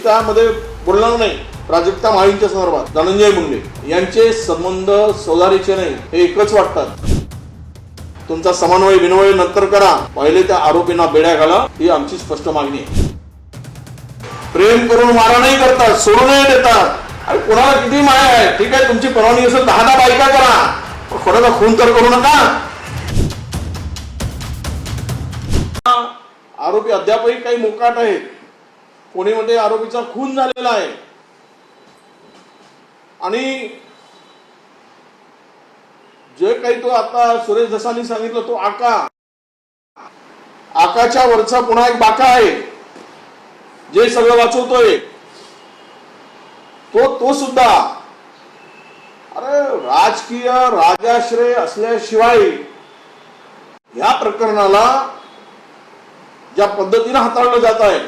त्यामध्ये बोलणार नाही. प्राजक्ता माळींच्या संदर्भात धनंजय मुंडे यांचे संबंध सौदारीचे नाही, हे एकच वाटतात. तुमचा समन्वय विनवय नंतर करा, पहिले त्या आरोपींना बेड्या घाला, ही आमची स्पष्ट मागणी आहे. प्रेम करून मारा नाही करतात, सोडू नाही देतात. अरे कोणाला किती माया आहे, ठीक आहे तुमची परवानगी असेल 10 बायका करा, कोणाचा खून तर करू नका. आरोपी अद्यापही काही मोकाट आहेत. कोणी म्हणते आरोपीचा खून झालेला आहे, आणि जे काही तो आता सुरेश धसांनी सांगितलं तो आकाच्या वरचा पुन्हा एक बाका आहे जे सगळं वाचवतोय. तो सुद्धा अरे राजकीय राजाश्रय असल्याशिवाय या प्रकरणाला ज्या पद्धतीने हाताळलं जात आहे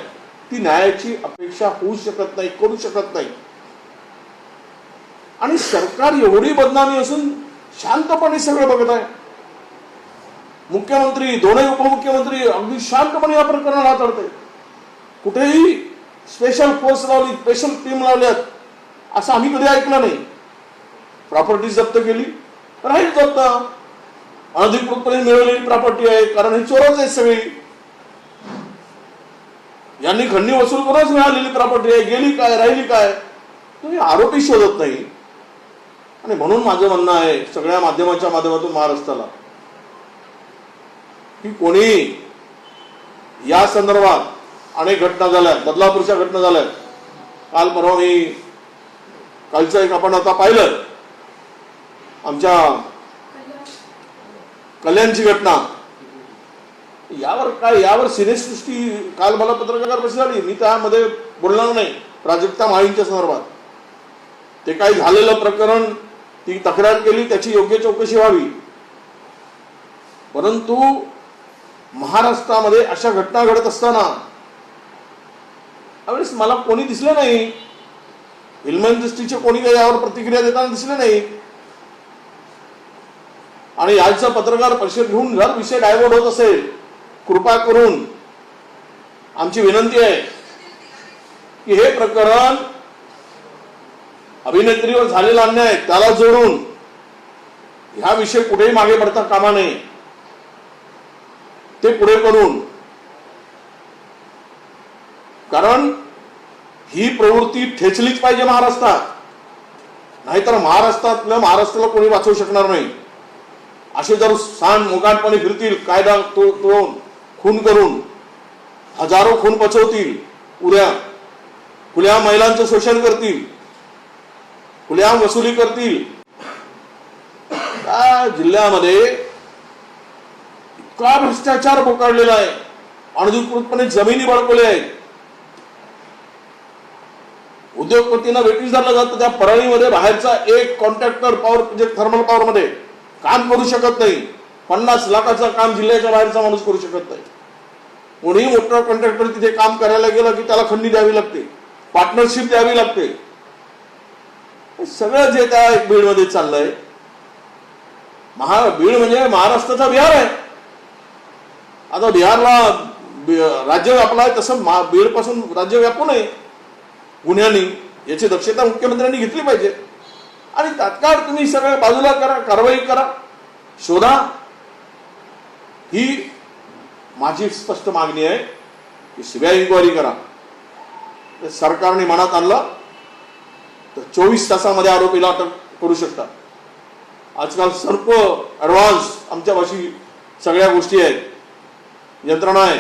ती न्यायाची अपेक्षा होऊ शकत नाही, करू शकत नाही. आणि सरकार एवढी बदनामी असून शांतपणे सगळं बघत आहे. मुख्यमंत्री, दोन्ही उपमुख्यमंत्री अगदी शांतपणे या प्रकरणाला हाताळते. कुठेही स्पेशल फोर्स लावली, स्पेशल टीम लावल्यात असं आम्ही कधी ऐकलं नाही. प्रॉपर्टी जप्त केली, राहील जप्त. अनधिकृतपणे मिळवलेली प्रॉपर्टी आहे, कारण ही चोरच आहेत सगळी. यांनी खंडणी वसूल करूनच मिळालेली प्रॉपर्टी आहे, गेली काय राहिली काय, तुम्ही आरोपी शोधत नाही. आणि म्हणून माझं म्हणणं आहे सगळ्या माध्यमाच्या माध्यमातून महाराष्ट्राला की कोणी या संदर्भात अनेक घटना झाल्या, बदलापूरच्या घटना झाल्या. काल परवा मी कालचं एक आपण आता पाहिलं आमच्या कल्याणची घटना. यावर सिनेसृष्टी काल मला पत्रकार परिषद झाली, मी त्यामध्ये बोलणार नाही. प्राजक्ता माळींच्या संदर्भात ते काही झालेलं प्रकरण, ती तक्रार केली, त्याची योग्य चौकशी व्हावी. परंतु महाराष्ट्रामध्ये अशा घटना घडत असताना त्यावेळेस मला कोणी दिसलं नाही, फिल्म इंडस्ट्रीचे कोणी काही यावर प्रतिक्रिया देताना दिसले नाही. आणि याचं पत्रकार परिषद घेऊन जर विषय डायव्हर्ट होत असेल, कृपा करून आमची विनंती आहे की हे प्रकरण अभिनेत्रीवर झालेला अन्याय त्याला जोडून ह्या विषय कुठेही मागे पडता कामा नये. ते पुढे करून, कारण ही प्रवृत्ती ठेचलीच पाहिजे महाराष्ट्रात, नाहीतर महाराष्ट्राला कोणी वाचवू शकणार नाही. असे जर सांड मुकाटपणे फिरतील, कायदा तोडून खून करून हजारो खून पचवतील, उद्या खुल्या महिलांचं शोषण करतील, खुल्या वसुली करतील. त्या जिल्ह्यामध्ये इतका भ्रष्टाचार बोकाळलेला आहे, अनधिकृतपणे जमिनी बळकवल्या आहेत. उद्योगपतींना वेटीस धरलं जातं. त्या परळीमध्ये बाहेरचा एक contractor power project thermal power मध्ये काम करू शकत नाही. 50 लाखाचं काम जिल्ह्याच्या बाहेरचा माणूस करू शकत नाही. कोणीही मोठा कॉन्ट्रॅक्टर तिथे काम करायला गेलं की त्याला खंडी द्यावी लागते, पार्टनरशिप द्यावी लागते. सगळं जे त्या बीडमध्ये चाललंय, बीड म्हणजे महाराष्ट्राचा बिहार आहे. आता बिहारला राज्य व्यापला आहे, तसं बीड पासून राज्य व्यापू नये गुन्ह्यांनी. याची दक्षता मुख्यमंत्र्यांनी घेतली पाहिजे. आणि तात्काळ तुम्ही सगळं बाजूला करा, कारवाई करा, शोधा. ही माझी स्पष्ट मागणी आहे की सीबीआय इन्क्वायरी करा. सरकारने मनात आणलं तर 24 तासामध्ये आरोपीला अटक करू शकता. आजकाल सर्व ऍडव्हान्स आमच्यापाशी सगळ्या गोष्टी आहेत, यंत्रणा आहे.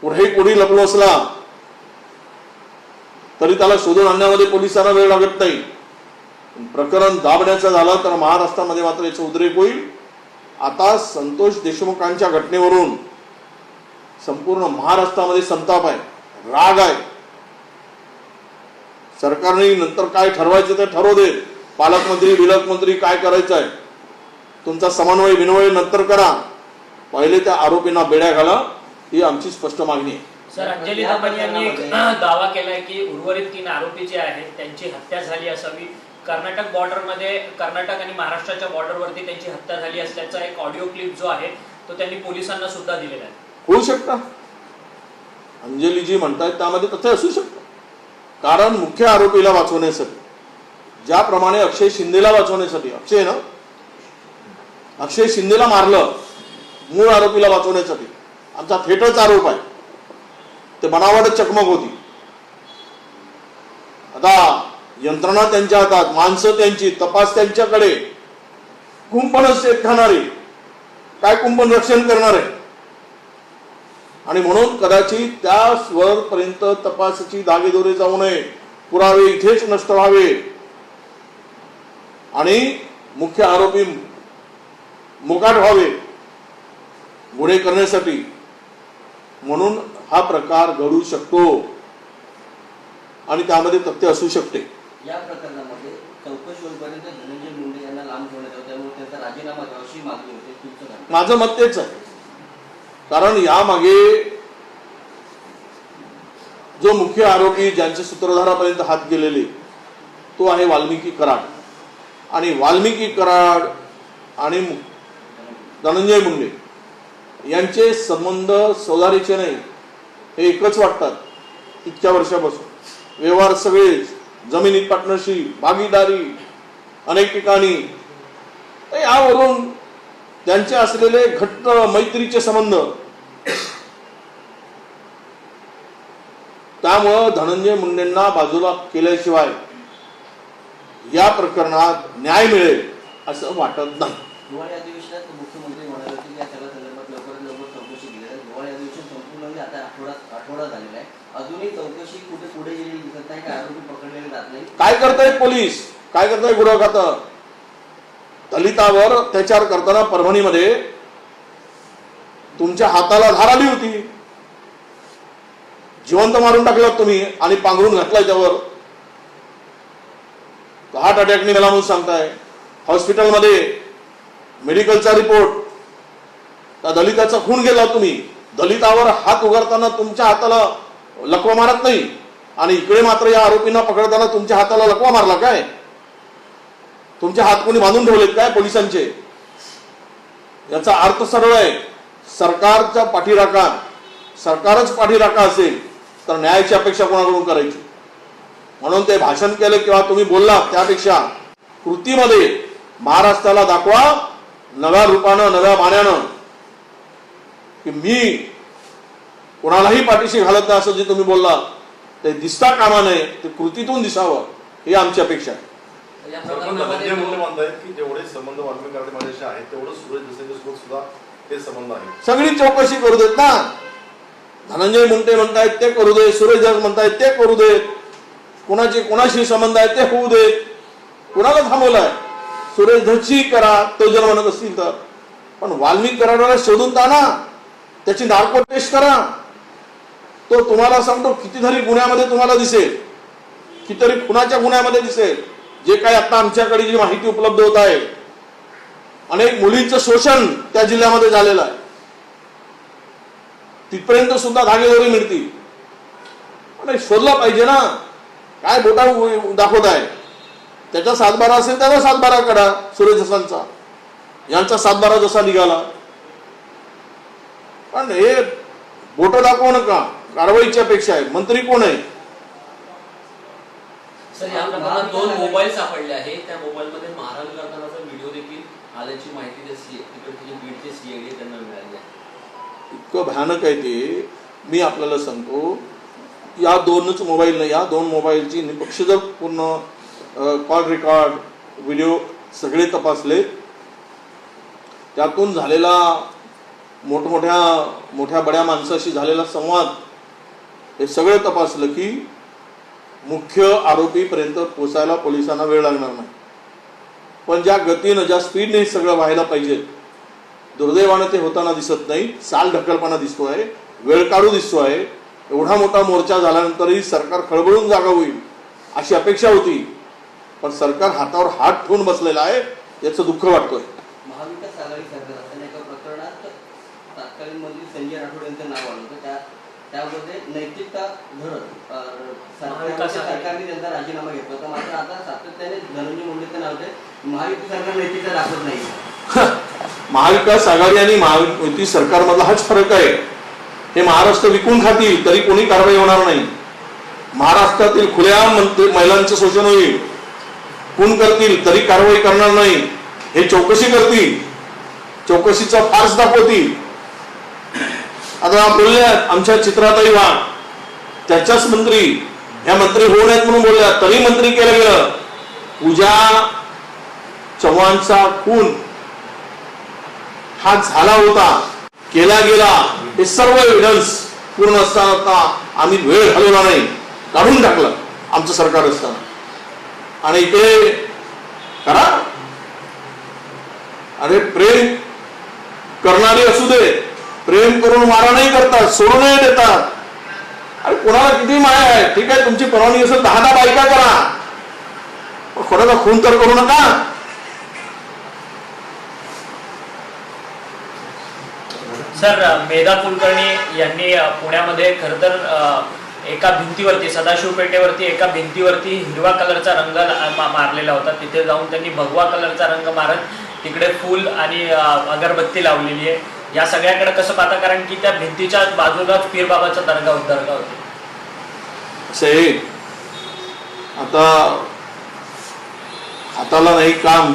कुठेही कोणी लपलो असला तरी त्याला शोधून आणण्यामध्ये पोलिसांना वेळ लागत नाही. प्रकरण दाबण्याचं झालं तर महाराष्ट्रामध्ये मात्र याचं उद्रेक होईल. आता संतोष देशमुखांच्या घटनेवरून संपूर्ण महाराष्ट्रामध्ये संताप आहे, राग आहे. सरकारने नंतर काय ठरवायचं ते ठरवू दे. पालकमंत्री विलकमंत्री काय करायचं आहे, तुमचा समन्वय विनवय नंतर करा, पहिले त्या आरोपींना बेड्या घाला, ही आमची स्पष्ट मागणी आहे. सर, अंजली दमन यांनी एक दावा केलाय की उर्वरित 3 आरोपी जे आहेत त्यांची हत्या झाली असावी. कर्नाटक बॉर्डरमध्ये, कर्नाटक आणि महाराष्ट्राच्या बॉर्डरवरती त्यांची हत्या झाली असल्याचा एक ऑडिओ क्लिप जो आहे तो त्यांनी पोलिसांना सुद्धा दिलेला आहे. होऊ शकता, अंजली जी म्हणतायत त्यामध्ये तथ्य असू शकतं. कारण मुख्य आरोपीला वाचवण्यासाठी, ज्याप्रमाणे अक्षय शिंदेला वाचवण्यासाठी, अक्षय शिंदेला मारलं मूळ आरोपीला वाचवण्यासाठी, आमचा थेटच आरोप आहे, ते बनावट चकमक होती. आता यंत्रणा त्यांच्या हातात, माणसं त्यांची, तपास त्यांच्याकडे, कुंपणच ते खाणारे, काय कुंपण रक्षण करणार आहे. आणि म्हणून कदाचित त्या स्वरपर्यंत तपासाची धागेदोरे जाऊ नये, पुरावे इथेच नष्ट व्हावे आणि मुख्य आरोपी मोकाट व्हावे गुन्हे करण्यासाठी, म्हणून हा प्रकार घडू शकतो आणि त्यामध्ये तथ्य असू शकते. या प्रकरणामध्ये चौकशी होईपर्यंत धनंजय मुंडे यांना लांब ठेवण्यात यावं, त्यामुळे त्यांचा राजीनामा द्यावा अशी मागणी होती. तुमचं काय? माझं मत तेच आहे. कारण यामागे जो मुख्य आरोपी ज्यांच्या सूत्रधारापर्यंत हात गेलेले तो आहे वाल्मिकी कराड. आणि वाल्मिकी कराड आणि धनंजय मुंडे यांचे संबंध सौदारीचे नाही, हे एकच वाटतात इतक्या वर्षापासून. व्यवहार सगळेच, जमिनीत पार्टनरशिप, भागीदारी अनेक ठिकाणी, यावरून त्यांचे असलेले घट्ट मैत्रीचे संबंध. त्यामुळं धनंजय मुंडेंना बाजूला केल्याशिवाय या प्रकरणात न्याय मिळेल असं वाटत नाही. हिवाळी अधिवेशनात मुख्यमंत्री म्हणाले होते की या सगळ्या संदर्भात लवकरात लवकर चौकशी केली जाईल. हिवाळी अधिवेशन संपूर्ण आता आठवडा झालेला आहे, अजूनही चौकशी कुठे पुढे गेलेली दिसत नाही, काय आरोपी पकडलेले जात नाही. काय करतायत पोलीस, काय करताय गृह खातं? दलितावर अत्याचार करताना परभणीमध्ये तुमच्या हाताला धार आली होती, जिवंत मारून टाकलात तुम्ही आणि पांघरून घातलाय त्यावर. हार्ट अटॅकने मला म्हणून सांगताय. हॉस्पिटलमध्ये मेडिकलचा रिपोर्ट, त्या दलिताचा खून गेला तुम्ही. दलितावर हात उगारताना तुमच्या हाताला लकवा मारत नाही आणि इकडे मात्र या आरोपींना पकडताना तुमच्या हाताला लकवा मारला काय? तुमचे हात कोणी बांधून ठेवलेत काय पोलिसांचे? याचा अर्थ सरळ आहे, सरकारचा पाठीराखा, सरकारच पाठीराखा असेल तर न्यायाची अपेक्षा कोणाकडून करायची? म्हणून ते भाषण केलं किंवा तुम्ही बोलला, त्यापेक्षा कृतीमध्ये महाराष्ट्राला दाखवा नव्या रूपानं, नव्या मान्यानं की मी कोणालाही पाठीशी घालत नाही असं जे तुम्ही बोलला ते दिसता कामा नये, ते कृतीतून दिसावं ही आमची अपेक्षा आहे. धनंजय मुंडे म्हणतायत की जेवढे संबंध वाल्मिकी कराड माझ्याशी आहेत तेवढं सुरेश दसरेंसोबत सुद्धा ते संबंध आहेत. सगळी चौकशी करू देत ना. धनंजय मुंडे म्हणतायत ते करू देत, सुरेश धस म्हणतायत ते करू देत, कोणाचे कोणाशी संबंध आहे ते होऊ देत. कुणाला थांबवलाय? सुरेश धसची करा तो जर म्हणत असतील तर, पण वाल्मिकी कराडाला शोधून ताना, त्याची नार्को टेस्ट करा. तो तुम्हाला सांगतो कितीतरी गुन्ह्यामध्ये तुम्हाला दिसेल, कितीतरी खुनाच्या गुन्ह्यामध्ये दिसेल. जे काही आता आमच्याकडे जी माहिती उपलब्ध होत आहे, अनेक मुलींचं शोषण त्या जिल्ह्यामध्ये झालेलं आहे, तिथपर्यंत सुद्धा धागेदोरी मिळतील. पण शोधलं पाहिजे ना. काय बोटा दाखवत आहे? त्याचा 7/12 असेल त्याचा 7/12 काढा. सुरेश धसांचा, यांचा 7/12 जसा निघाला. पण हे बोट दाखवू नका, कारवाईची अपेक्षा आहे. मंत्री कोण आहे? सर, या प्रकरणात 2 मोबाईल सापडले आहे. त्या मोबाईलमध्ये मारहाण करतानाचा व्हिडिओ देखील आल्याची माहिती तिकडचे बीडचे सीआयडी त्यांना मिळाली आहे. इतकं भयानक आहे ते. मी आपल्याला सांगतो, या 2च मोबाईल नाही, या 2 मोबाईलची निपक्ष जर पूर्ण कॉल रेकॉर्ड, व्हिडिओ सगळे तपासले, त्यातून झालेला मोठ्या बड्या माणसाशी झालेला संवाद, हे सगळं तपासलं की मुख्य आरोपीपर्यंत पोचायला पोलिसांना वेळ लागणार नाही. पण ज्या गतीनं, ज्या स्पीडने सगळं व्हायला पाहिजे, दुर्दैवानं ते होताना दिसत नाही. साल ढकलपणा दिसतोय, वेळ काढू दिसतोय. एवढा मोठा मोर्चा झाल्यानंतरही सरकार खळबळून जागा होईल अशी अपेक्षा होती, पण सरकार हातावर हात ठेवून बसलेला आहे, याचं दुःख वाटतोय. महाविकास आघाडी सरकार असताना एका प्रकरणात तत्कालीन मंत्री संजय राठोड यांचं नाव आलं होतं. त्यामध्ये नैतिकता धरत सरकारने त्यांचा राजीनामा घेतला होता. मात्र आता सातत्याने धनंजय मुंडेचं नाव आहे, महायुती सरकार नैतिकता दाखवत नाही. महाविकास आघाडी आणि महायुती सरकारमधला हाच फरक आहे. हे महाराष्ट्र विकून खातील तरी कोणी कारवाई होणार नाही. महाराष्ट्रातील खुल्या महिलांचं शोषण होईल, खून करतील तरी कारवाई करणार नाही. हे चौकशी करतील, चौकशीचा फार्स दाखवतील. आता बोलल्या आमच्या चित्राताई वाघ, त्याच्याच मंत्री, ह्या मंत्री होऊ नयेत म्हणून बोलल्या तरी मंत्री केलं गेलं. पूजा चव्हाणचा खून हा झाला होता, केला गेला, हे सर्व एव्हिडन्स पूर्ण असताना आम्ही वेळ घालवला नाही, काढून टाकलं आमचं सरकार असताना. आणि इकडे करा, अरे प्रेम करणारी असू दे, प्रेम करून मारा नाही करतात, सोडून नाही देतात. अरे कोणाला किती माया आहे, ठीक आहे तुमची परवानगी असेल 10 बायका करा, पण कोणाचा खून तर करू नका. सर, मेधा कुलकर्णी यांनी पुण्यामध्ये खरं तर एका भिंतीवरती, सदाशिव पेठेवरती एका भिंतीवरती हिरवा कलरचा रंग मारलेला होता. तिथे जाऊन त्यांनी भगवा कलरचा रंग मारत तिकडे फूल आणि अगरबत्ती लावलेली आहे. या सगळ्याकडे कसं पाहता, कारण की त्या भिंतीच्या बाजूलाच पीरबाबाचा दर्गा होता. असे आता हाताला नाही काम,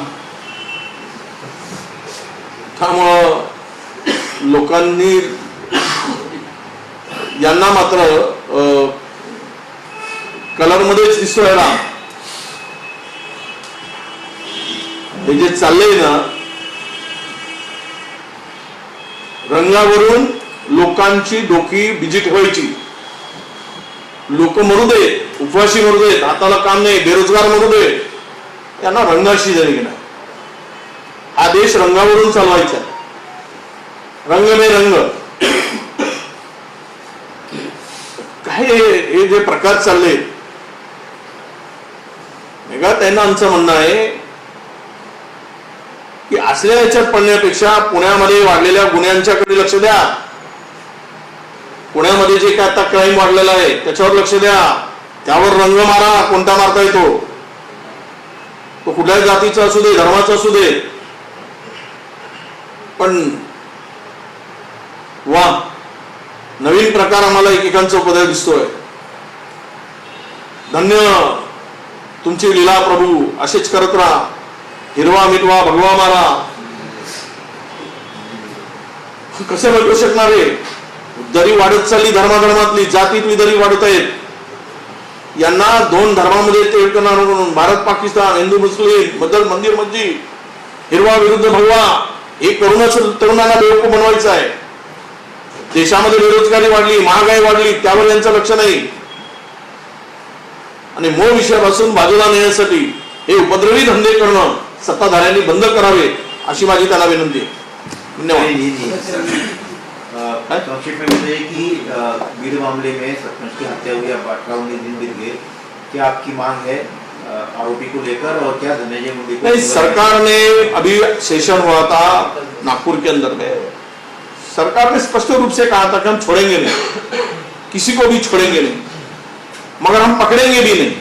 त्यामुळं लोकांनी यांना मात्र कलर मध्येच दिसतोय ना. हे जे चाललंय ना, रंगावरून लोकांची डोकी बिजीट व्हायची. लोक मरू दे, उपवासी मरू देत, हाताला काम नाही, बेरोजगार मरू दे, त्यांना रंगाशी जरी नाही. हा देश रंगावरून चालवायचा, रंग में रंग. काय हे जे प्रकार चालले, त्यांना आमचं म्हणणं आहे की असल्या याच्यात पडण्यापेक्षा पुण्यामध्ये वाढलेल्या गुन्ह्यांच्याकडे लक्ष द्या. पुण्यामध्ये जे काय आता क्राईम वाढलेला आहे त्याच्यावर लक्ष द्या, त्यावर रंग मारा, कोणता मारता येतो तो, कुठल्याही जातीचा असू दे, धर्माचा असू दे. पण वा, नवीन प्रकार आम्हाला एकेकांचा उपदय दिसतोय. धन्य तुमची लीला प्रभू, असेच करत राहा. हिरवा मिटवा, भगवा मारा. कसे बदलू शकणार आहे? दरी वाढत चालली, धर्माधर्मातली जातीतली दरी वाढत आहेत. यांना 2 धर्मामध्ये ते करणार म्हणून भारत पाकिस्तान, हिंदू मुस्लिम, बदल मंदिर मस्जिद, हिरवा विरुद्ध भगवा, हे करूनच तरुणांना बेवकूफ बनवायचं आहे. देशामध्ये बेरोजगारी वाढली, महागाई वाढली, त्यावर यांचं लक्ष नाही. आणि मूळ विषयापासून बाजूला नेण्यासाठी हे उपद्रवी धंदे करणं सत्ताधाऱ्यांनी बंद करावे, अशी माझी त्यांना विनंती आहे. धन्यवाद. संक्षिप्त में बताइए कि बीड़ मामले में सरपंच की हत्या हुई, अब 18-19 दिन बीत गए, क्या आपकी मांग है आरोपी को लेकर, और क्या धनंजय मुंडे को? नहीं, सरकार ने अभी सेशन हुआ था नागपुर के अंदर में, सरकार ने स्पष्ट रूप से कहा था कि हम छोड़ेंगे नहीं, किसी को भी छोड़ेंगे नहीं, मगर हम पकड़ेंगे भी नहीं.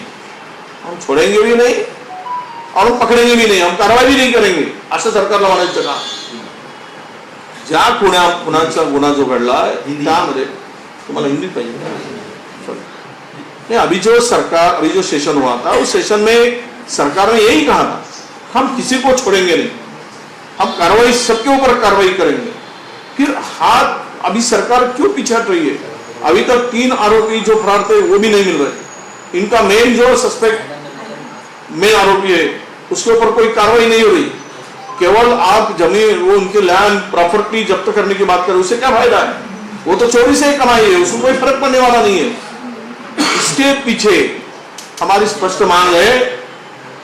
हम छोड़ेंगे भी नहीं और हम पकड़ेंगे भी नहीं, हम कारवाई भी नहीं करेंगे, असं सरकारला म्हणायचं का? ज्या खुनाचा गुन्हा जो घडला त्यामध्ये तुम्हाला हिंदी पाहिजे. अभी जो सेशन हुआ था, उस सेशन में सरकार ने यही कहा था, हम किसी को छोड़ेंगे नहीं, हम कार्रवाई सबके ऊपर कार्रवाई करेंगे. फिर हाथ अभी सरकार क्यों पीछे हट रही है? अभी तक 3 आरोपी जो फरार थे वो भी नहीं मिल रहे. इनका मेन जो सस्पेक्ट मेन आरोपी है उसके ऊपर कोई कार्रवाई नहीं हो रही. केवल आप जमीन, वो उनके लैंड प्रॉपर्टी जब्त करने की बात करें, उससे क्या फायदा है? वो तो चोरी से कमाई है, उसको कोई फर्क पड़ने वाला नहीं है. इसके पीछे हमारी स्पष्ट मांग है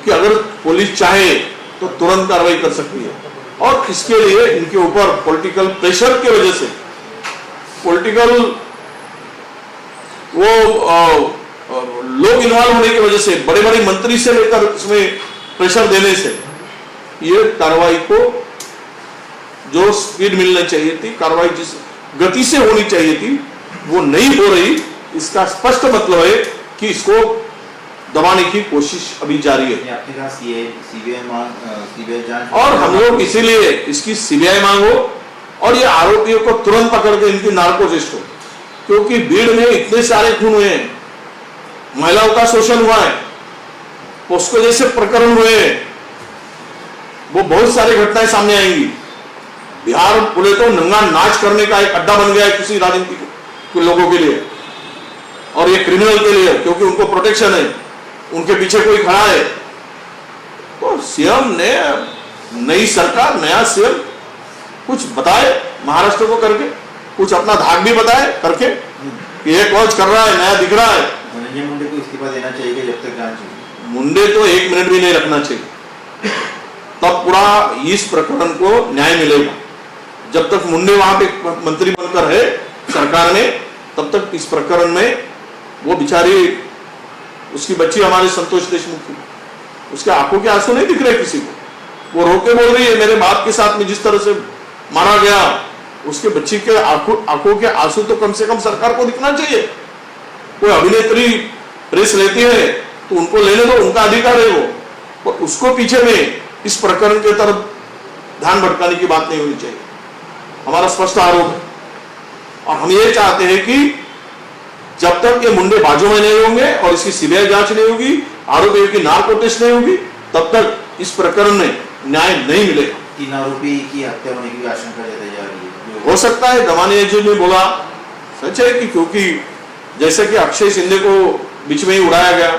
कि अगर पुलिस चाहे तो तुरंत कार्रवाई कर सकती है, और इसके लिए इनके ऊपर पॉलिटिकल प्रेशर की वजह से, पॉलिटिकल वो लोग इन्वॉल्व होने की वजह से, बड़े बड़े मंत्री से लेकर इसमें प्रेशर देने से, ये कार्रवाई को जो स्पीड मिलनी चाहिए थी, कार्रवाई जिस गति से होनी चाहिए थी, वो नहीं हो रही. इसका स्पष्ट मतलब है कि इसको दबाने की कोशिश अभी जारी है. आपने कहा सीबीआई जांच, और हम लोग इसीलिए इसकी सीबीआई मांग हो, और ये आरोपियों को तुरंत पकड़ के इनकी नार्को अरेस्ट हो. क्योंकि भीड़ में इतने सारे खून हुए हैं, महिलाओं का शोषण हुआ है, पोस्को जैसे प्रकरण हुए हैं, वो बहुत सारी घटनाएं सामने आएंगी। बिहार बोले तो नंगा नाच करने का एक अड्डा बन गया है किसी राजनीति के लोगों के लिए, और ये क्रिमिनल के लिए, क्योंकि उनको प्रोटेक्शन है, उनके पीछे कोई खड़ा है। तो सीएम ने, नई सरकार, नया सीएम कुछ बताए महाराष्ट्र को करके, कुछ अपना धाक भी बताए करके कि ये कौच कर रहा है, नया दिख रहा है। धनंजय मुंडे को इस्तीफा देना चाहिए कि जब तक जांच होगी? मुंडे तो 1 मिनट भी नहीं रखना चाहिए, तब पूरा इस प्रकरण को न्याय मिलेगा। जब तक मुंडे वहां पे मंत्री बनकर है सरकार में, तब तक इस प्रकरण में वो बेचारी, उसकी बच्ची हमारे संतोष देशमुख की, उसके आंखों के आंसू नहीं दिख रहे किसी को। वो रो के बोल रही है मेरे बाप के साथ में जिस तरह से मारा गया, उसके बच्ची के आंखों के आंसू तो कम से कम सरकार को दिखना चाहिए। कोई अभिनेत्री प्रेस लेती है तो उनको लेने दो, उनका अधिकार है वो, और उसको पीछे में इस प्रकरण के तरफ ध्यान भटकाने की बात नहीं होनी चाहिए। हमारा स्पष्ट आरोप है, और हम ये चाहते हैं कि जब तक ये मुंडे बाजू में नहीं होंगे और इसकी सीबीआई जांच नहीं होगी, आरोपियों की नार्को टेस्ट नहीं होगी, तब तक इस प्रकरण में न्याय नहीं मिलेगा। 3 आरोपी की हत्या होने की आशंका जताई जा रही है। हो सकता है दमानिया जी ने बोला, सच है कि क्योंकि जैसे कि अक्षय शिंदे को बीच में ही उड़ाया गया,